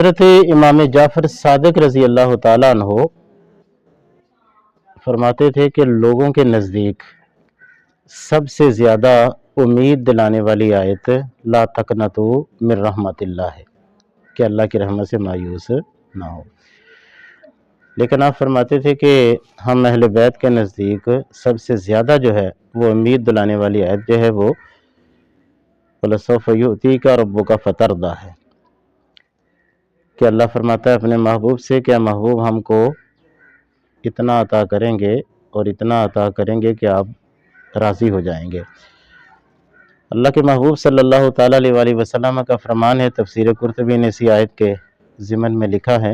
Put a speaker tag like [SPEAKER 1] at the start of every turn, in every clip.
[SPEAKER 1] حضرت امام جعفر صادق رضی اللہ تعالیٰ عنہ فرماتے تھے کہ لوگوں کے نزدیک سب سے زیادہ امید دلانے والی آیت لا تقنطوا من رحمت اللہ ہے کہ اللہ کی رحمت سے مایوس نہ ہو، لیکن آپ فرماتے تھے کہ ہم اہل بیت کے نزدیک سب سے زیادہ جو ہے وہ امید دلانے والی آیت جو ہے وہ وَلَسَوْفَ يُؤْتِيكَ رَبُّكَ فَتَرْضَىٰ ہے کہ اللہ فرماتا ہے اپنے محبوب سے، کیا محبوب ہم کو اتنا عطا کریں گے اور اتنا عطا کریں گے کہ آپ راضی ہو جائیں گے۔ اللہ کے محبوب صلی اللہ تعالیٰ علیہ وآلہ وسلم کا فرمان ہے، تفسیر قرطبی نے اسی آیت کے ضمن میں لکھا ہے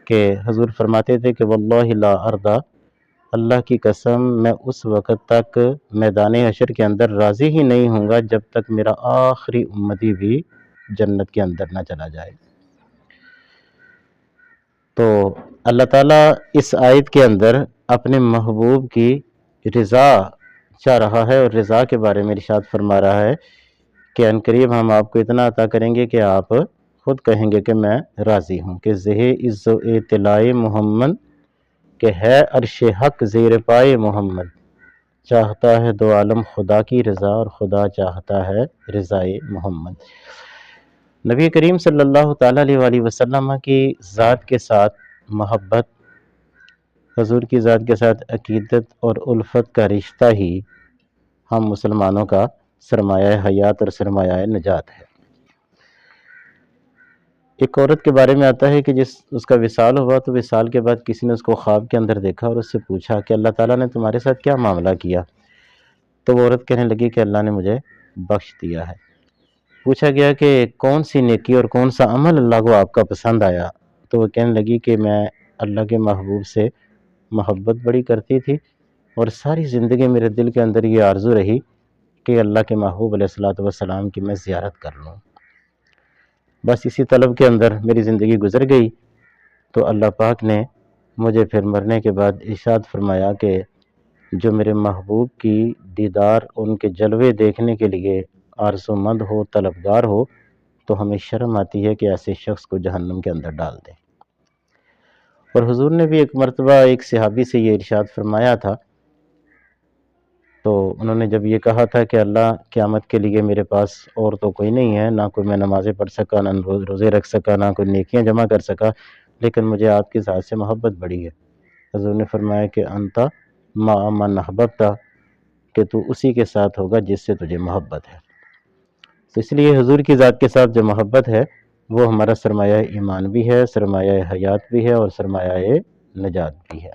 [SPEAKER 1] کہ حضور فرماتے تھے کہ واللہ لا ارضى، اللہ کی قسم میں اس وقت تک میدان حشر کے اندر راضی ہی نہیں ہوں گا جب تک میرا آخری امتی بھی جنت کے اندر نہ چلا جائے۔ تو اللہ تعالیٰ اس آیت کے اندر اپنے محبوب کی رضا چاہ رہا ہے، اور رضا کے بارے میں ارشاد فرما رہا ہے کہ ان قریب ہم آپ کو اتنا عطا کریں گے کہ آپ خود کہیں گے کہ میں راضی ہوں، کہ زہ عز و اطلاع محمد کہ ہے عرش حق زیر پائے محمد، چاہتا ہے دو عالم خدا کی رضا اور خدا چاہتا ہے رضائے محمد۔ نبی کریم صلی اللہ تعالیٰ علیہ وآلہ وسلم کی ذات کے ساتھ محبت، حضور کی ذات کے ساتھ عقیدت اور الفت کا رشتہ ہی ہم مسلمانوں کا سرمایہ حیات اور سرمایہ نجات ہے۔ ایک عورت کے بارے میں آتا ہے کہ اس کا وصال ہوا تو وصال کے بعد کسی نے اس کو خواب کے اندر دیکھا اور اس سے پوچھا کہ اللہ تعالیٰ نے تمہارے ساتھ کیا معاملہ کیا؟ تو وہ عورت کہنے لگی کہ اللہ نے مجھے بخش دیا ہے۔ پوچھا گیا کہ کون سی نیکی اور کون سا عمل اللہ کو آپ کا پسند آیا؟ تو وہ کہنے لگی کہ میں اللہ کے محبوب سے محبت بڑی کرتی تھی اور ساری زندگی میرے دل کے اندر یہ آرزو رہی کہ اللہ کے محبوب علیہ الصلوۃ والسلام کی میں زیارت کر لوں۔ بس اسی طلب کے اندر میری زندگی گزر گئی، تو اللہ پاک نے مجھے پھر مرنے کے بعد ارشاد فرمایا کہ جو میرے محبوب کی دیدار، ان کے جلوے دیکھنے کے لیے آرزو مند ہو، طلبگار ہو، تو ہمیں شرم آتی ہے کہ ایسے شخص کو جہنم کے اندر ڈال دیں۔ اور حضور نے بھی ایک مرتبہ ایک صحابی سے یہ ارشاد فرمایا تھا، تو انہوں نے جب یہ کہا تھا کہ اللہ قیامت کے لیے میرے پاس اور تو کوئی نہیں ہے، نہ کوئی میں نمازیں پڑھ سکا، نہ روزے رکھ سکا، نہ کوئی نیکیاں جمع کر سکا، لیکن مجھے آپ کی ذات سے محبت بڑی ہے۔ حضور نے فرمایا کہ انت مع من احببت، کہ تو اسی کے ساتھ ہوگا جس سے تجھے محبت ہے۔ تو اس لیے حضور کی ذات کے ساتھ جو محبت ہے وہ ہمارا سرمایہ ایمان بھی ہے، سرمایہ حیات بھی ہے اور سرمایہ نجات بھی ہے۔